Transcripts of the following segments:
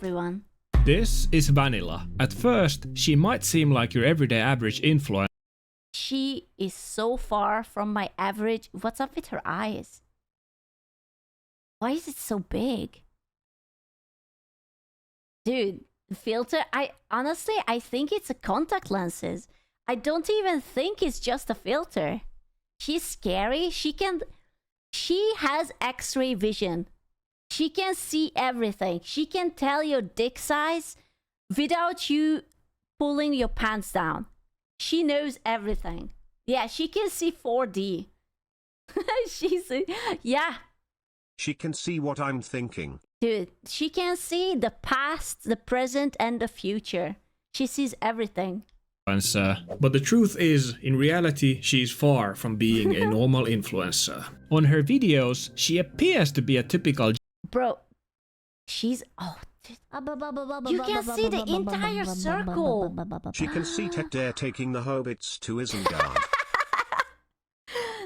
everyone. This is Vanilla. At first, she might seem like your everyday average influencer. She is so far from my average. What's up with her eyes? Why is it so big? Dude, filter, I think it's a contact lenses. I don't even think it's just a filter. She's scary. She has X-ray vision. She can see everything. She can tell your dick size without you pulling your pants down. She knows everything. Yeah, she can see 4D. Yeah. She can see what I'm thinking. Dude, she can see the past, the present, and the future. She sees everything. But the truth is, in reality, she's far from being a normal influencer. On her videos, she appears to be a typical... Bro, she's... Oh, you can see the entire circle. She can see Tech taking the hobbits to Isengard.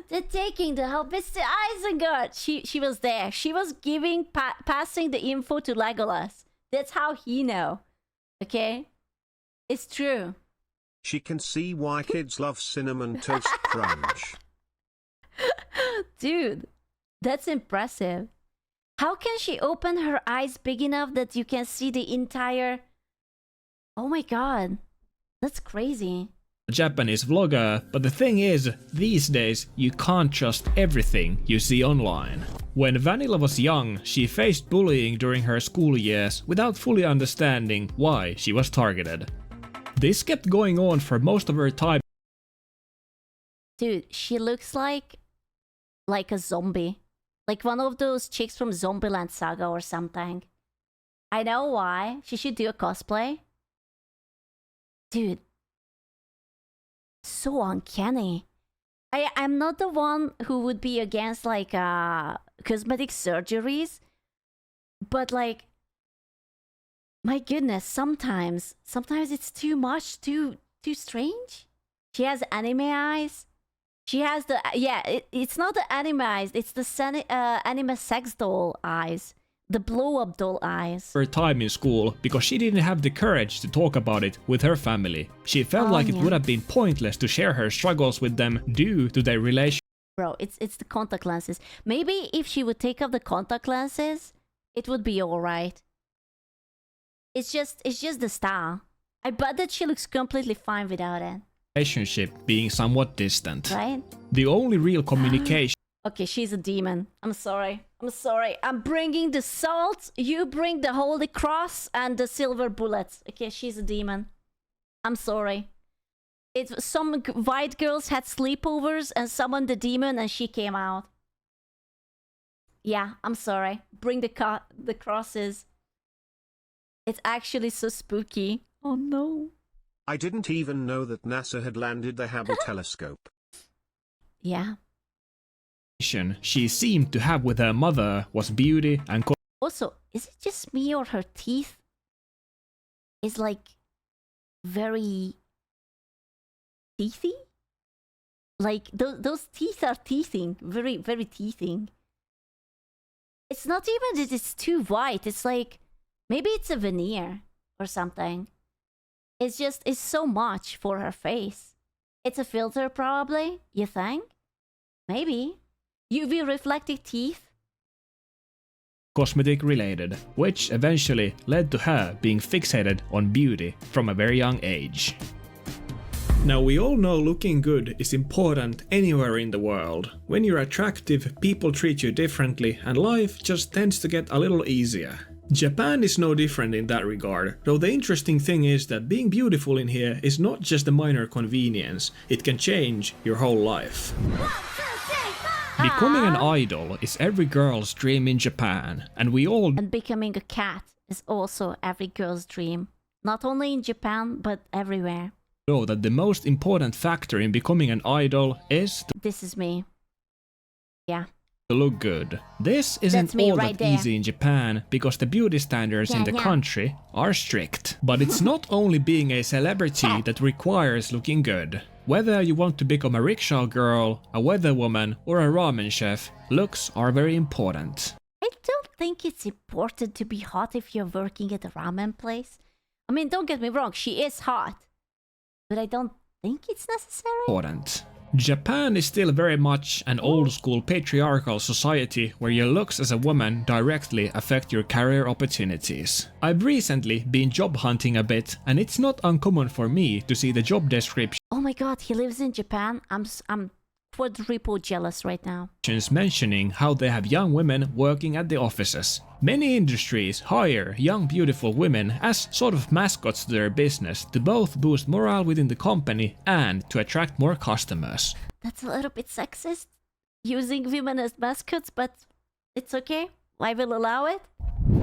They're taking the hobbits to Isengard. She was there. She was giving, passing the info to Legolas. That's how he know. Okay? It's true. She can see why kids love cinnamon toast crunch. Dude, that's impressive. How can she open her eyes big enough that you can see the entire... Oh my god. That's crazy. Japanese vlogger, but the thing is, these days you can't trust everything you see online. When Vanilla was young, she faced bullying during her school years without fully understanding why she was targeted. This kept going on for most of her time. Dude, she looks like a zombie. Like one of those chicks from Zombieland Saga or something. I know why. She should do a cosplay. Dude. So uncanny. I'm not the one who would be against like cosmetic surgeries. But like, my goodness, sometimes it's too much, too strange. She has anime eyes. She has the, yeah, it's not the anime eyes, it's the anime sex doll eyes. The blow-up doll eyes. Her time in school because she didn't have the courage to talk about it with her family. She felt like it would have been pointless to share her struggles with them due to their relationship. Bro, it's the contact lenses. Maybe if she would take off the contact lenses, it would be alright. It's just the style. I bet that she looks completely fine without it. Relationship being somewhat distant. Right? The only real communication... Okay, she's a demon. I'm sorry. I'm bringing the salt. You bring the holy cross and the silver bullets. Okay, she's a demon. I'm sorry. Some white girls had sleepovers and summoned the demon and she came out. Yeah, I'm sorry. Bring the crosses. It's actually so spooky. Oh no. I didn't even know that NASA had landed the Hubble telescope. Yeah. She seemed to have with her mother was beauty and... Also, is it just me or her teeth is like very teethy? Like those teeth are teething, very teething. It's not even that it's too white. It's like maybe it's a veneer or something. It's so much for her face. It's a filter probably, you think? Maybe. UV reflective teeth? Cosmetic related, which eventually led to her being fixated on beauty from a very young age. Now we all know looking good is important anywhere in the world. When you're attractive, people treat you differently and life just tends to get a little easier. Japan is no different in that regard, though the interesting thing is that being beautiful in here is not just a minor convenience, it can change your whole life. Becoming an idol is every girl's dream in Japan, and we all... And becoming a cat is also every girl's dream. Not only in Japan, but everywhere. Know that the most important factor in becoming an idol is... This is me. Yeah. To look good. This isn't all that easy in Japan because the beauty standards in the country are strict. But it's not only being a celebrity that requires looking good. Whether you want to become a rickshaw girl, a weather woman or a ramen chef, looks are very important. I don't think it's important to be hot if you're working at a ramen place. I mean, don't get me wrong, she is hot. But I don't think it's necessary. Important. Japan is still very much an old-school patriarchal society where your looks as a woman directly affect your career opportunities. I've recently been job hunting a bit, and it's not uncommon for me to see the job descriptions Oh my god, he lives in Japan. I'm quadruple jealous right now. mentioning how they have young women working at the offices. Many industries hire young beautiful women as sort of mascots to their business to both boost morale within the company and to attract more customers. That's a little bit sexist, using women as mascots, but it's okay. I will allow it.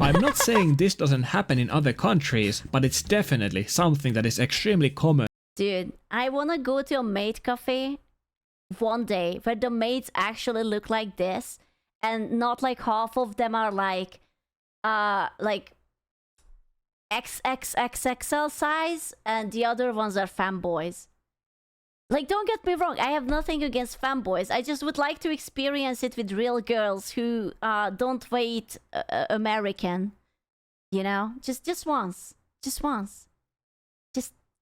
I'm not saying this doesn't happen in other countries, but it's definitely something that is extremely common. Dude, I wanna go to a maid cafe one day where the maids actually look like this and not like half of them are like XXXXL size and the other ones are fanboys. Like, don't get me wrong, I have nothing against fanboys. I just would like to experience it with real girls who don't wait American. You know? Just once. Just once.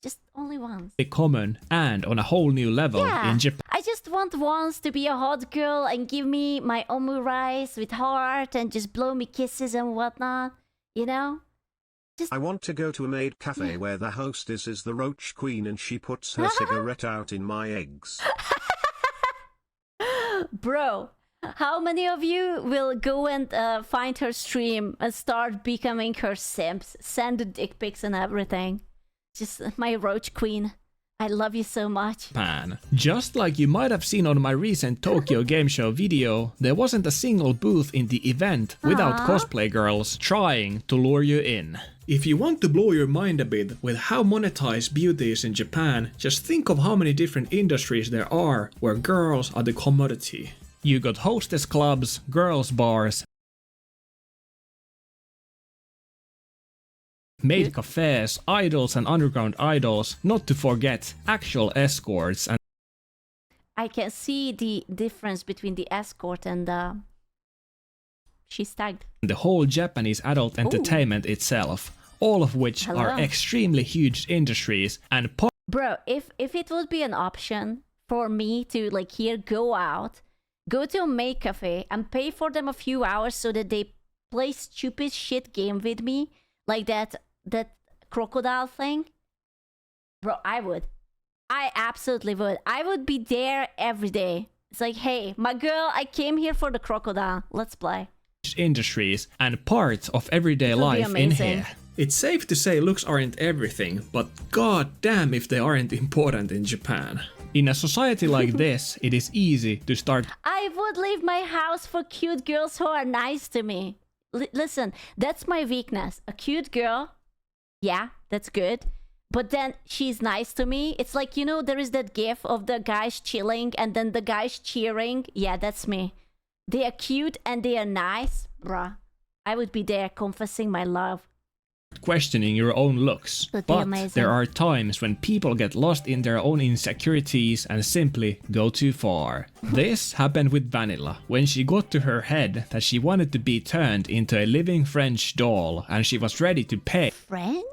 Just only once. Common and on a whole new level in Japan. I just want once to be a hot girl and give me my omurice with heart and just blow me kisses and whatnot. You know? I want to go to a maid cafe where the hostess is the roach queen and she puts her cigarette out in my eggs. Bro, how many of you will go and find her stream and start becoming her simps? Send the dick pics and everything. Just my roach queen. I love you so much. Japan. Just like you might have seen on my recent Tokyo Game Show video, there wasn't a single booth in the event without cosplay girls trying to lure you in. If you want to blow your mind a bit with how monetized beauty is in Japan, just think of how many different industries there are where girls are the commodity. You got hostess clubs, girls bars, maid cafes, idols and underground idols, not to forget actual escorts and I can see the difference between the escort and the... She's tagged. the whole Japanese adult entertainment itself, all of which are extremely huge industries and Bro, if it would be an option for me to like here go out, go to a maid cafe and pay for them a few hours so that they play stupid shit game with me, like that crocodile thing, bro, I would. I absolutely would. I would be there every day. It's like, hey, my girl, I came here for the crocodile. Let's play. Industries and parts of everyday life in here. It's safe to say looks aren't everything, but god damn if they aren't important in Japan. In a society like this, it is easy to start. I would leave my house for cute girls who are nice to me. Listen, that's my weakness. A cute girl, yeah, that's good. But then she's nice to me. It's like, you know, there is that gif of the guys chilling and then the guys cheering. Yeah, that's me. They are cute and they are nice. Bruh, I would be there confessing my love. Questioning your own looks. Would be But amazing. there are times when people get lost in their own insecurities and simply go too far. This happened with Vanilla when she got to her head that she wanted to be turned into a living French doll and she was ready to pay French?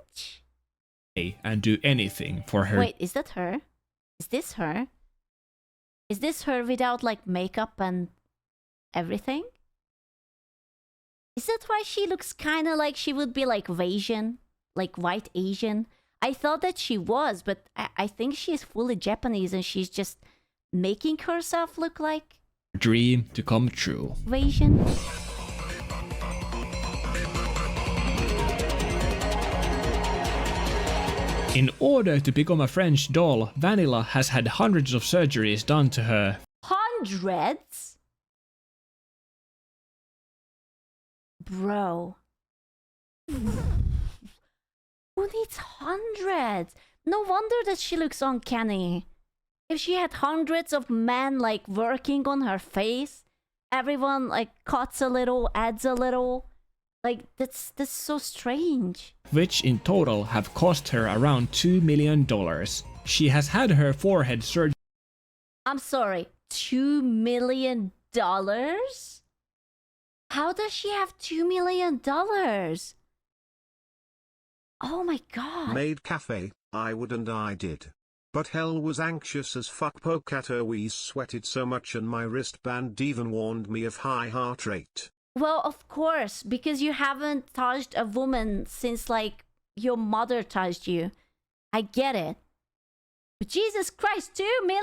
and do anything for her. Wait, is that her? Is this her? Is this her without like makeup and everything? Is that why she looks kind of like she would be like Asian? Like white Asian? I thought that she was, but I think she's fully Japanese and she's just making herself look like Dream to come true. Asian. In order to become a French doll, Vanilla has had hundreds of surgeries done to her. Hundreds? Bro. Who needs hundreds? No wonder that she looks uncanny. If she had hundreds of men like working on her face, everyone like cuts a little, adds a little. Like that's so strange. Which in total have cost her around $2 million. She has had her forehead surgery. I'm sorry, $2 million? How does she have $2 million? Oh my god. Made cafe, I would and I did. But hell was anxious as fuck. Poke at her, we sweated so much and my wristband even warned me of high heart rate. Well, of course, because you haven't touched a woman since like your mother touched you. I get it. But Jesus Christ, 2 million?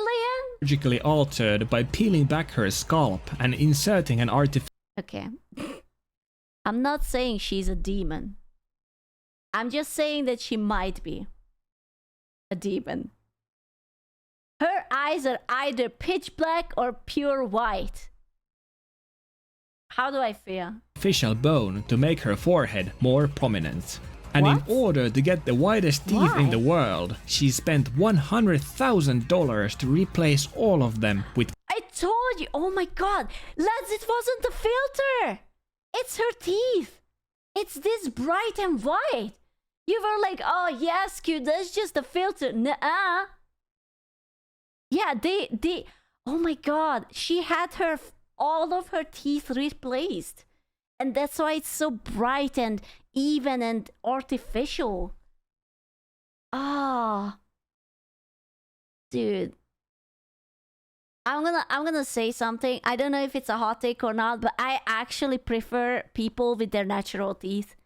Surgically altered by peeling back her scalp and inserting an artificial Okay. I'm not saying she's a demon. I'm just saying that she might be a demon. Her eyes are either pitch black or pure white. How do I feel? bone to make her forehead more prominent. And What? in order to get the widest teeth in Why? the world, she spent $100,000 to replace all of them with I told you! Oh my god! Lads, it wasn't the filter! It's her teeth! It's this bright and white! You were like, oh yes, cute, that's just a filter. Nuh-uh. Yeah, they... Oh my god, she had all of her teeth replaced. And that's why it's so bright and even and artificial. Ah. Dude. I'm gonna say something. I don't know if it's a hot take or not, but I actually prefer people with their natural teeth.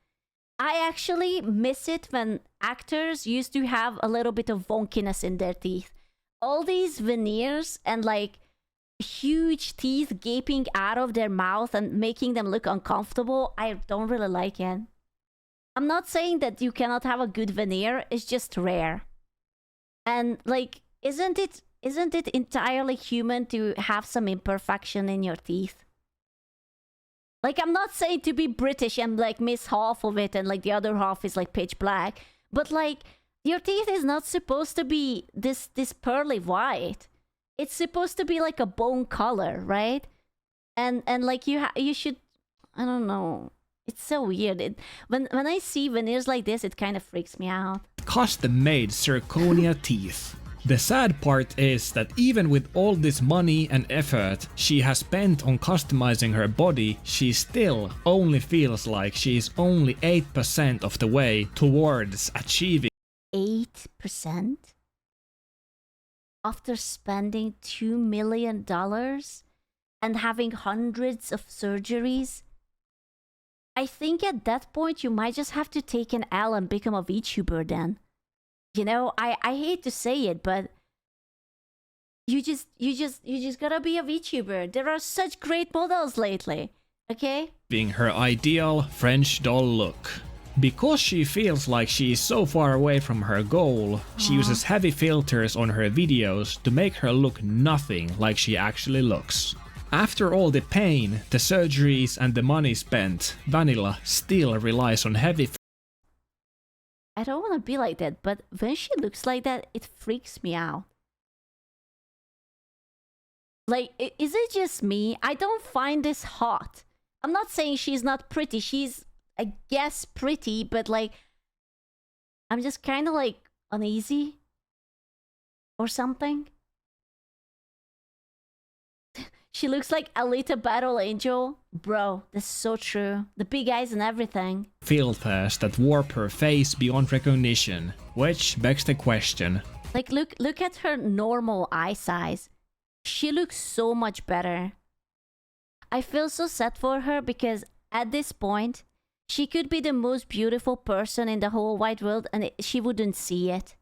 I actually miss it when actors used to have a little bit of wonkiness in their teeth. All these veneers and like huge teeth gaping out of their mouth and making them look uncomfortable, I don't really like it. I'm not saying that you cannot have a good veneer, it's just rare. And like, isn't it entirely human to have some imperfection in your teeth? Like, I'm not saying to be British and like miss half of it and like the other half is like pitch black, but like your teeth is not supposed to be this pearly white. It's supposed to be like a bone color, right? And like you should, I don't know. It's so weird. When I see veneers like this, it kind of freaks me out. custom-made zirconia teeth. The sad part is that even with all this money and effort she has spent on customizing her body, she still only feels like she's only 8% of the way towards achieving 8%? After spending $2 million and having hundreds of surgeries? I think at that point you might just have to take an L and become a Vtuber then. You know, I hate to say it, but you just gotta be a Vtuber. There are such great models lately, okay? her ideal French doll look. Because she feels like she is so far away from her goal, she uses heavy filters on her videos to make her look nothing like she actually looks. After all the pain, the surgeries and the money spent, Vanilla still relies on heavy I don't want to be like that, but when she looks like that, it freaks me out. Like, is it just me? I don't find this hot. I'm not saying she's not pretty. She's, I guess, pretty, but like, I'm just kind of like uneasy or something. She looks like Alita Battle Angel. Bro, that's so true. The big eyes and everything. filters that warp her face beyond recognition, which begs the question. Like, look at her normal eye size. She looks so much better. I feel so sad for her because at this point, she could be the most beautiful person in the whole wide world and she wouldn't see it.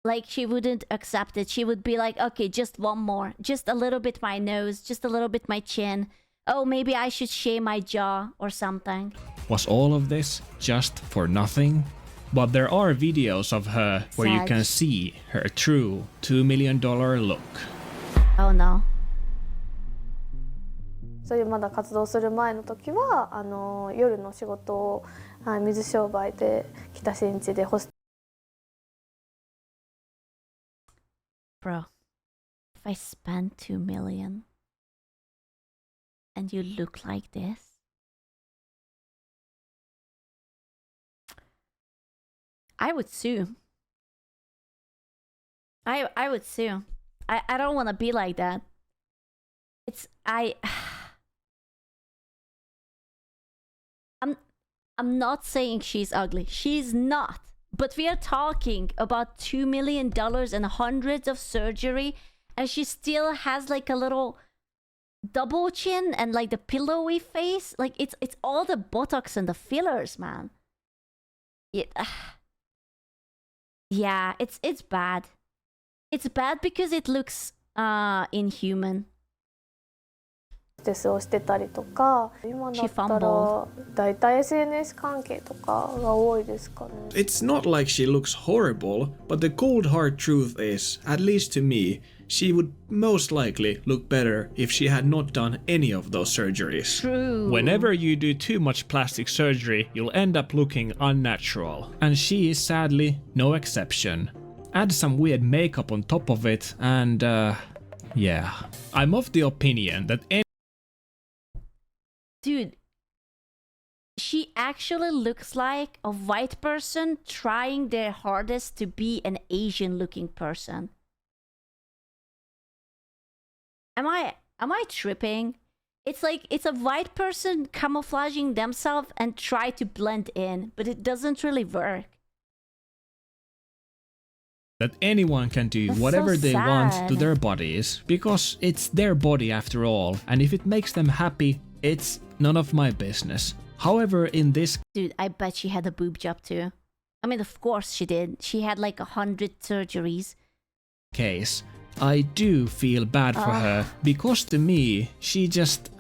Like, she wouldn't accept it. She would be like, okay, just one more. Just a little bit my nose, just a little bit my chin. Oh, maybe I should shave my jaw or something. Was all of this just for nothing? But there are videos of her where you Sad. can see her true $2 million look. Oh no. そういうまだ活動する前の時は夜の仕事を、はい、水商売で北新地でホス Bro, if I spend 2 million and you look like this, I would sue. I would sue. I don't want to be like that. I'm not saying she's ugly. She's not. But we are talking about $2 million and hundreds of surgery, and she still has like a little double chin and like the pillowy face. Like it's all the Botox and the fillers, man. Yeah, it's bad. It's bad because it looks inhuman. テスをしてたりとか、今だったらだいたい SNS 関係とかが多いですかね。It's not like she looks horrible, but the cold hard truth is, at least to me, she would most likely look better if she had not done any of those surgeries. True. Whenever you do too much plastic surgery, you'll end up looking unnatural. And she is sadly no exception. Add some weird makeup on top of it and yeah. I'm of the opinion that Dude, she actually looks like a white person trying their hardest to be an Asian looking person. Am I tripping? It's like it's a white person camouflaging themselves and try to blend in, but it doesn't really work. that anyone can do That's whatever so they want to sad. their bodies, because it's their body after all, and if it makes them happy, it's none of my business. However, in this Dude, I bet she had a boob job too. I mean, of course she did. She had like 100 surgeries. case, I do feel bad for her, because to me, she just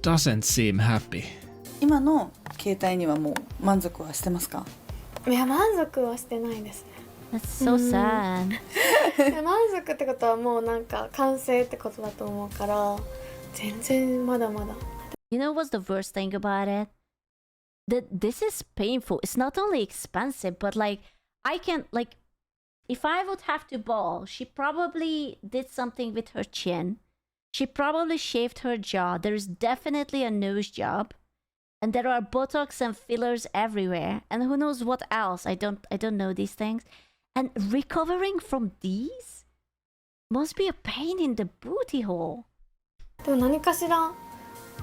doesn't seem happy. 今の携帯にはもう満足はしてますか？いや満足はしてないですね。 That's so sad. いや満足ってことはもうなんか完成ってことだと思うから全然まだまだ。 You know what's the worst thing about it? That this is painful. It's not only expensive, but like I can like if I would have to ball, she probably did something with her chin. She probably shaved her jaw. There is definitely a nose job. And there are Botox and fillers everywhere. And who knows what else? I don't know these things. And recovering from these must be a pain in the booty hole. でも何かしら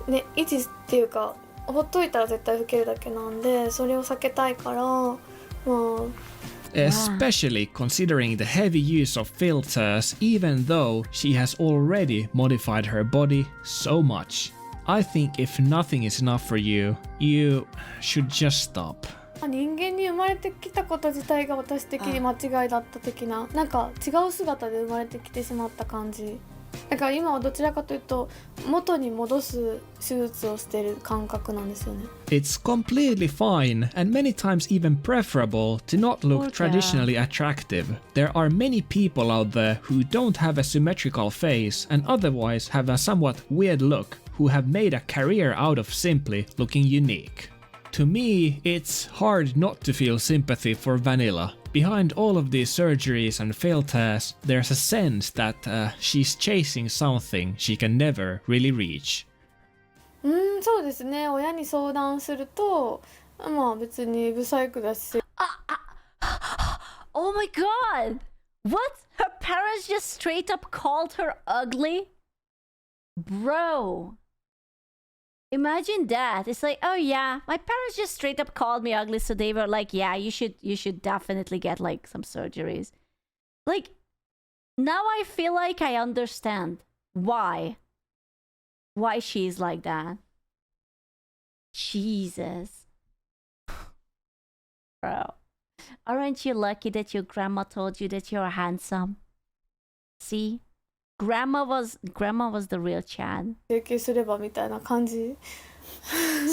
ね維持っていうかほっといたら絶対老けるだけなんでそれを避けたいからまあ。 Especially considering the heavy use of filters, even though she has already modified her body so much. I think if nothing is enough for you, you should just stop. 人間に生まれてきたこと自体が私的に間違いだった的ななんか違う姿で生まれてきてしまった感じだから今はどちらかというと元に戻す手術をしている感覚なんですよね It's completely fine and many times even preferable to not look Okay. traditionally attractive. There are many people out there who don't have a symmetrical face and otherwise have a somewhat weird look, who have made a career out of simply looking unique. To me, it's hard not to feel sympathy for Vanilla. Behind all of these surgeries and filters, there's a sense that she's chasing something she can never really reach. そうですね親に相談するとまあ別にブサイクだし Oh my god! What? Her parents just straight up called her ugly? Bro. Imagine that. It's like, oh yeah, my parents just straight up called me ugly, so they were like, yeah, you should definitely get like some surgeries. Like, now I feel like I understand why she's like that. Jesus. Bro. Aren't you lucky that your grandma told you that you're handsome? See? Grandma was the real Chan. 整形すればみたいな感じ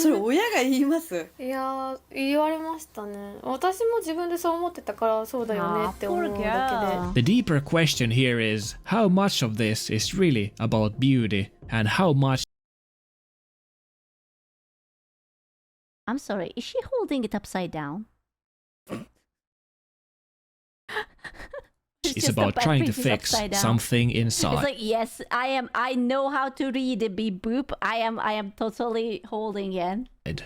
それ親が言います。いや言われましたね私も自分でそう思ってたからそうだよねって思うだけで The deeper question here is how much of this is really about beauty and how much I'm sorry, is she holding it upside down? is about trying to fix something inside. It's like, yes, I know how to read a beep boop. I am totally holding it.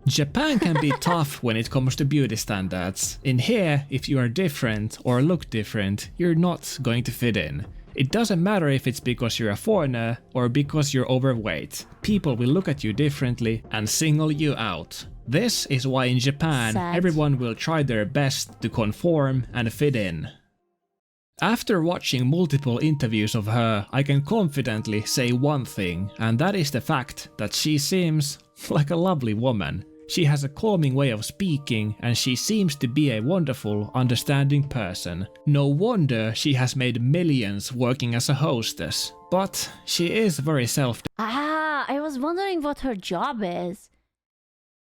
Japan can be tough when it comes to beauty standards. In here, if you are different or look different, you're not going to fit in. It doesn't matter if it's because you're a foreigner or because you're overweight. People will look at you differently and single you out. This is why in Japan, Sad. everyone will try their best to conform and fit in. After watching multiple interviews of her, I can confidently say one thing, and that is the fact that she seems like a lovely woman. She has a calming way of speaking, and she seems to be a wonderful, understanding person. No wonder she has made millions working as a hostess. But she is very I was wondering what her job is.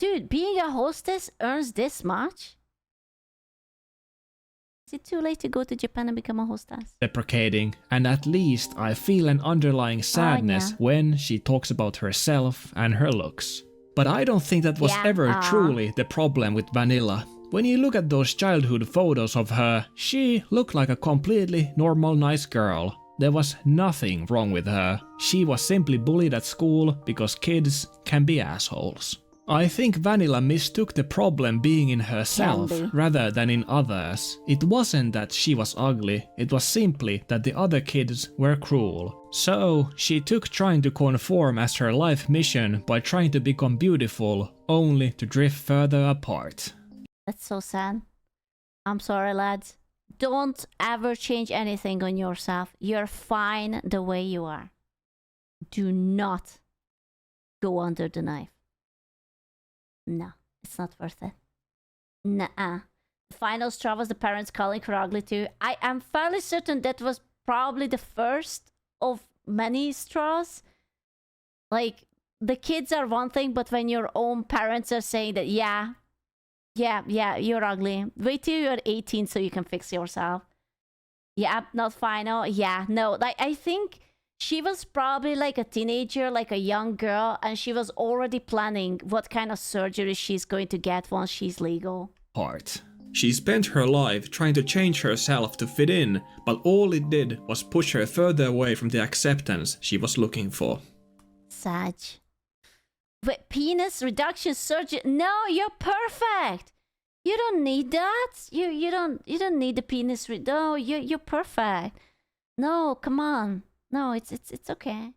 Dude, being a hostess earns this much? Is it too late to go to Japan and become a hostess? deprecating, and at least I feel an underlying sadness yeah. when she talks about herself and her looks. But I don't think that was Yeah, ever truly the problem with Vanilla. When you look at those childhood photos of her, she looked like a completely normal nice girl. There was nothing wrong with her. She was simply bullied at school because kids can be assholes. I think Vanilla mistook the problem being in herself Can be. rather than in others. It wasn't that she was ugly, it was simply that the other kids were cruel. So she took trying to conform as her life mission by trying to become beautiful, only to drift further apart. That's so sad. I'm sorry, lads. Don't ever change anything on yourself. You're fine the way you are. Do not go under the knife. No, it's not worth it. Nuh-uh. The final straw was the parents calling her ugly too. I am fairly certain that was probably the first of many straws. Like, the kids are one thing, but when your own parents are saying that, yeah, you're ugly. Wait till you're 18 so you can fix yourself. Yeah, not final. Yeah, no. Like, I think she was probably like a teenager, like a young girl, and she was already planning what kind of surgery she's going to get once she's legal. She spent her life trying to change herself to fit in, but all it did was push her further away from the acceptance she was looking for. Sag. Wait, penis reduction surgery? No, you're perfect. You don't need that. You don't need the penis. No, you're perfect. No, come on. No, it's okay.